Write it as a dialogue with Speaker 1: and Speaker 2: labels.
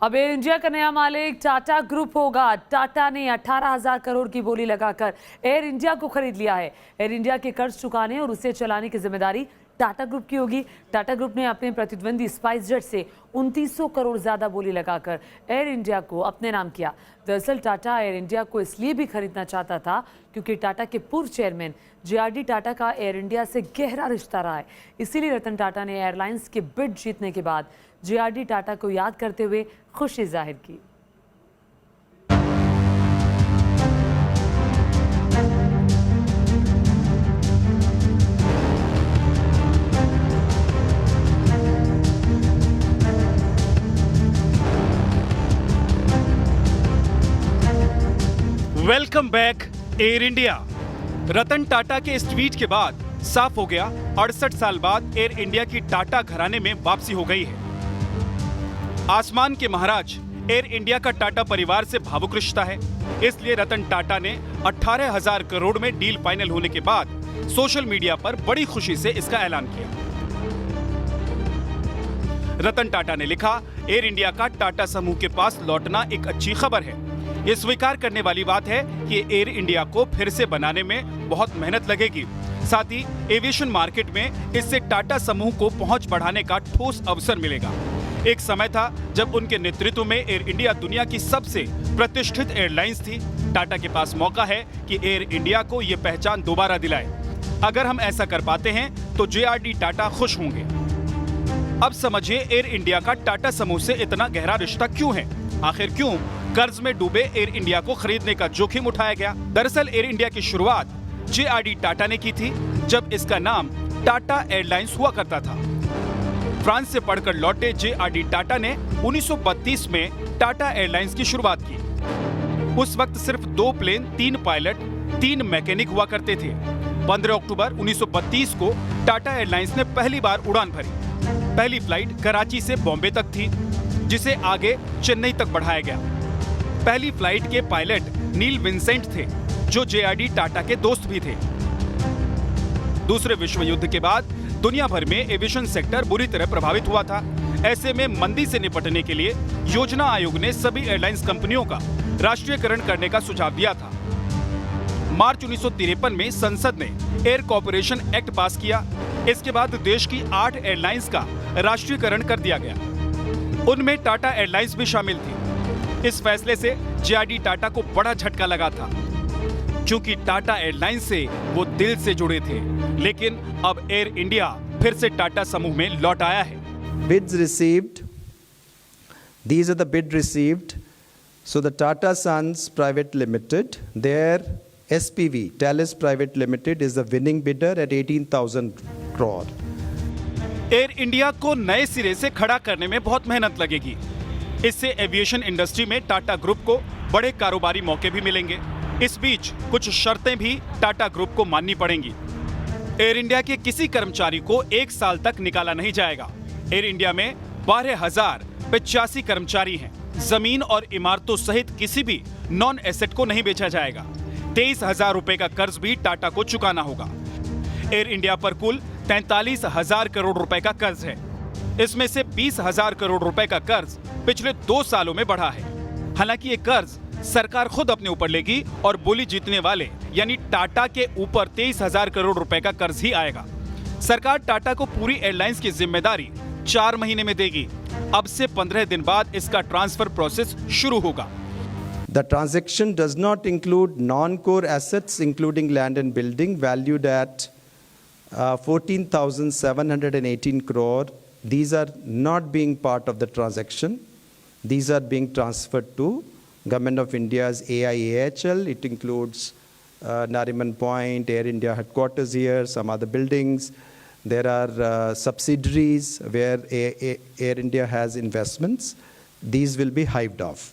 Speaker 1: अब air India का नया मालिक टाटा ग्रुप होगा। टाटा ने 18,000 करोड़ की बोली लगाकर एयर इंडिया को खरीद लिया है। एयर इंडिया के कर्ज चुकाने और उसे चलाने की जिम्मेदारी टाटा ग्रुप की होगी। टाटा ग्रुप ने अपने प्रतिद्वंदी स्पाइसजेट से 2900 करोड़ ज्यादा बोली लगाकर एयर इंडिया को अपने नाम किया। दरअसल टाटा एयर इंडिया को इसलिए भी खरीदना चाहता था क्योंकि टाटा के पूर्व चेयरमैन JRD टाटा का एयर इंडिया से गहरा रिश्ता रहा है। इसीलिए रतन टाटा ने एयरलाइंस के बिड जीतने के बाद JRD टाटा को याद करते हुए खुशी जाहिर की।
Speaker 2: Welcome back Air India. Ratan Tata के इस ट्वीट के बाद साफ हो गया 68 साल बाद एयर इंडिया की टाटा घराने में वापसी हो गई है। आसमान के महाराज एयर इंडिया का टाटा परिवार से भावुक रिश्ता है, इसलिए रतन टाटा ने 18,000 करोड़ में डील फाइनल होने के बाद सोशल मीडिया पर बड़ी खुशी से इसका ऐलान किया। रतन टाटा ने लिखा, एयर इंडिया का टाटा समूह के पास लौटना एक अच्छी खबर है। ये स्वीकार करने वाली बात है कि एयर इंडिया को फिर से बनाने में बहुत मेहनत लगेगी। साथ ही एविएशन मार्केट में इससे टाटा समूह को पहुंच बढ़ाने का ठोस अवसर मिलेगा। एक समय था जब उनके नेतृत्व में एयर इंडिया दुनिया की सबसे प्रतिष्ठित एयरलाइंस थी। टाटा के पास मौका है कि एयर इंडिया को ये पहचान दोबारा दिलाए। अगर हम ऐसा कर पाते हैं तो JRD टाटा खुश होंगे। अब समझिए एयर इंडिया का टाटा समूह से इतना गहरा रिश्ता क्यों है। आखिर क्यों कर्ज में डूबे एयर इंडिया को खरीदने का जोखिम उठाया गया। दरअसल एयर इंडिया की शुरुआत JRD टाटा ने की थी, जब इसका नाम टाटा एयरलाइंस हुआ करता था। फ्रांस से पढ़कर लौटे JRD टाटा ने 1932 में टाटा एयरलाइंस की शुरुआत की। उस वक्त सिर्फ 2 प्लेन, 3 पायलट, 3 मैकेनिक हुआ करते थे। 15 अक्टूबर 1932 को टाटा एयरलाइंस ने पहली बार उड़ान भरी। पहली फ्लाइट कराची से बॉम्बे तक थी, जिसे आगे चेन्नई तक बढ़ाया गया। पहली फ्लाइट के पायलट नील विंसेंट थे, जो JRD टाटा के दोस्त भी थे। दूसरे विश्व युद्ध के बाद दुनिया भर में एविएशन सेक्टर बुरी तरह प्रभावित हुआ था। ऐसे में मंदी से निपटने के लिए योजना आयोग ने सभी एयरलाइंस कंपनियों का राष्ट्रीयकरण करने का सुझाव दिया था। मार्च 1953 में संसद ने एयर कॉर्पोरेशन एक्ट पास किया। इसके बाद देश की 8 एयरलाइंस का राष्ट्रीयकरण कर दिया गया। उनमें टाटा एयरलाइंस भी शामिल थी। इस फैसले से JRD टाटा को बड़ा झटका लगा था, क्योंकि टाटा एयरलाइंस से वो दिल से जुड़े थे। लेकिन अब एयर इंडिया फिर से टाटा समूह में लौट आया है।
Speaker 3: Bids received. These are the bid received. So the Tata Sons Private Limited, their SPV, Thales Private Limited, is the winning bidder at 18,000 crore.
Speaker 2: Air India को नए सिरे से खड़ा करने में बहुत मेहनत लगेगी। इससे एविएशन इंडस्ट्री में टाटा ग्रुप को बड़े कारोबारी मौके भी मिलेंगे। इस बीच कुछ शर्तें भी टाटा ग्रुप को माननी पड़ेंगी। एयर इंडिया के किसी कर्मचारी को 1 साल तक निकाला नहीं जाएगा। एयर इंडिया में 12,085 कर्मचारी हैं। जमीन और इमारतों सहित किसी भी नॉन एसेट को नहीं बेचा जाएगा। 23,000 रुपए का कर्ज भी टाटा को चुकाना होगा। एयर इंडिया पर कुल 43,000 करोड़ रुपए का कर्ज है। इसमें से 20,000 करोड़ रुपए का कर्ज पिछले 2 सालों में बढ़ा है। हालांकि ये कर्ज सरकार खुद अपने ऊपर लेगी और बोली जीतने वाले यानी टाटा के ऊपर 23,000 करोड़ रुपए का कर्ज ही आएगा। सरकार टाटा को पूरी एयरलाइंस की जिम्मेदारी 4 महीने में देगी। अब से 15 दिन बाद इसका ट्रांसफर प्रोसेस शुरू होगा।
Speaker 3: The transaction does not include non-core assets, including land and building, valued at 14,718 crore. These are not being part of the transaction. These are being transferred to Government of India's AIAHL. It includes Nariman Point, Air India headquarters here, some other buildings. There are subsidiaries where Air India has investments. These will be hived off.